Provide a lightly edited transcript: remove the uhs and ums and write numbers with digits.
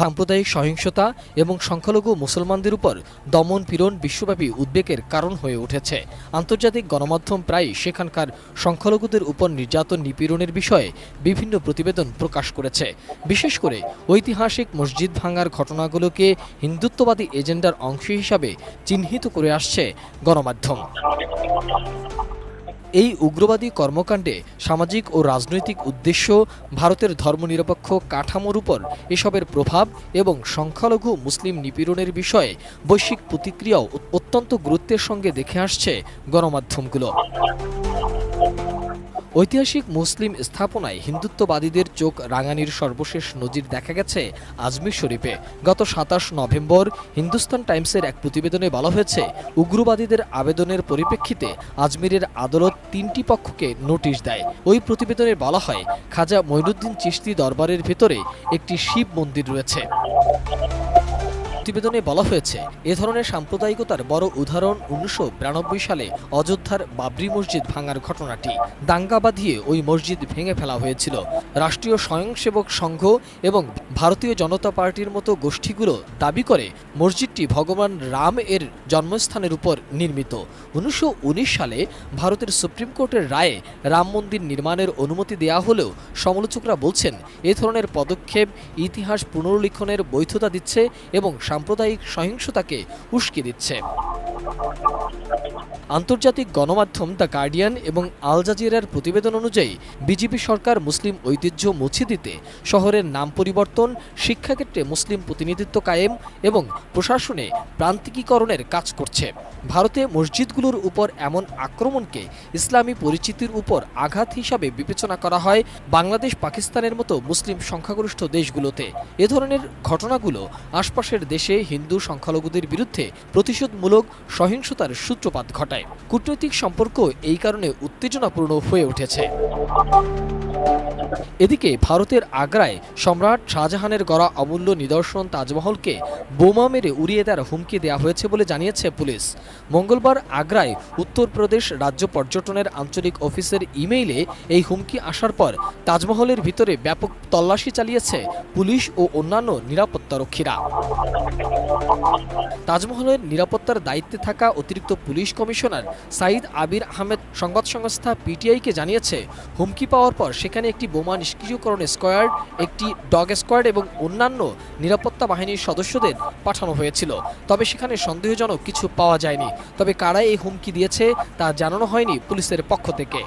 সাম্প্রদায়িক সহিংসতা এবং সংখ্যালঘু মুসলমানদের উপর দমন পীড়ন বিশ্বব্যাপী উদ্বেগের কারণ হয়ে উঠেছে। আন্তর্জাতিক গণমাধ্যম প্রায়ই সেখানকার সংখ্যালঘুদের উপর নির্যাতন নিপীড়নের বিষয়ে বিভিন্ন প্রতিবেদন প্রকাশ করেছে। বিশেষ করে ঐতিহাসিক মসজিদ ভাঙার ঘটনাগুলোকে হিন্দুত্ববাদী এজেন্ডার অংশ হিসাবে চিহ্নিত করে আসছে গণমাধ্যম। এই উগ্রবাদী কর্মকাণ্ডে সামাজিক ও রাজনৈতিক উদ্দেশ্য, ভারতের ধর্মনিরপেক্ষ কাঠামোর উপর এসবের প্রভাব এবং সংখ্যালঘু মুসলিম নিপীড়নের বিষয়ে বৈশ্বিক প্রতিক্রিয়াও অত্যন্ত গুরুত্বের সঙ্গে দেখে আসছে গণমাধ্যমগুলো। ঐতিহাসিক মুসলিম স্থাপনায় হিন্দুত্ববাদীদের চোখ রাঙানির সর্বশেষ নজির দেখা গেছে আজমির শরীফে। গত ২৭ নভেম্বর হিন্দুস্তান টাইমসের এক প্রতিবেদনে বলা হয়েছে, উগ্রবাদীদের আবেদনের পরিপ্রেক্ষিতে আজমিরের আদালত ৩টি পক্ষকে নোটিশ দেয়। ওই প্রতিবেদনে বলা হয়, খাজা মঈনুদ্দিন চিশতি দরবারের ভেতরে একটি শিব মন্দির রয়েছে। প্রতিবেদনে বলা হয়েছে, এ ধরনের সাম্প্রদায়িকতার বড় উদাহরণ ১৯৯২ সালে অযোধ্যার বাবরি মসজিদ ভাঙার ঘটনাটি। দাঙ্গা বাঁধিয়ে ওই মসজিদ ভেঙে ফেলা হয়েছিল। রাষ্ট্রীয় স্বয়ংসেবক সংঘ এবং ভারতীয় জনতা পার্টির মতো গোষ্ঠীগুলো দাবি করে মসজিদটি ভগবান রাম এর জন্মস্থানের উপর নির্মিত। ১৯১৯ সালে ভারতের সুপ্রিম কোর্টের রায়ে রাম মন্দির নির্মাণের অনুমতি দেয়া হলেও সমালোচকরা বলছেন, এ ধরনের পদক্ষেপ ইতিহাস পুনর্লিখনের বৈধতা দিচ্ছে এবং সাম্প্রদায়িক সহিংসতাকে উস্কে দিচ্ছে। আন্তর্জাতিক গণমাধ্যম দ্য গার্ডিয়ান এবং আল জাজিরার প্রতিবেদন অনুযায়ী বিজেপি সরকার মুসলিম ঐতিহ্য মুছে দিতে শহরের নাম পরিবর্তন, শিক্ষাক্ষেত্রে মুসলিম প্রতিনিধিত্ব কায়েম এবং প্রশাসনে প্রান্তিকীকরণের কাজ করছে। ভারতে মসজিদগুলোর উপর এমন আক্রমণকে ইসলামী পরিচিতির উপর আঘাত হিসাবে বিবেচনা করা হয় বাংলাদেশ, পাকিস্তানের মতো মুসলিম সংখ্যাগরিষ্ঠ দেশগুলোতে। এ ধরনের ঘটনাগুলো আশপাশের দেশে হিন্দু সংখ্যালঘুদের বিরুদ্ধে প্রতিশোধমূলক সহিংসতার সূত্রপাত ঘটায়। কূটনৈতিক সম্পর্ক এই কারণে উত্তেজনাপূর্ণ হয়ে উঠেছে। এদিকে ভারতের আগ্রায় সম্রাট শাহজাহানের গড়া অমূল্য নিদর্শন তাজমহলকে বোমা মেরে উড়িয়ে দেওয়ার হুমকি দেওয়া হয়েছে বলে জানিয়েছে পুলিশ। মঙ্গলবার আগ্রায় উত্তরপ্রদেশ রাজ্য পর্যটনের আঞ্চলিক অফিসের ইমেইলে এই হুমকি আসার পর তাজমহলের ভিতরে ব্যাপক তল্লাশি চালিয়েছে পুলিশ ও অন্যান্য নিরাপত্তারক্ষীরা। তাজমহলের নিরাপত্তার দায়িত্বে থাকা অতিরিক্ত পুলিশ কমিশনার সাইদ আবির আহমেদ সংবাদ সংস্থা পিটিআইকে জানিয়েছে, হুমকি পাওয়ার পর সেখানে একটি বোমা নিষ্ক্রিয়করণ স্কোয়াড, একটি ডগ স্কোয়াড এবং অন্যান্য নিরাপত্তা বাহিনীর সদস্যদের পাঠানো হয়েছিল। তবে সেখানে সন্দেহজনক কিছু পাওয়া যায়নি। তবে কারা এই হুমকি দিয়েছে তা জানানো হয়নি পুলিশের পক্ষ থেকে।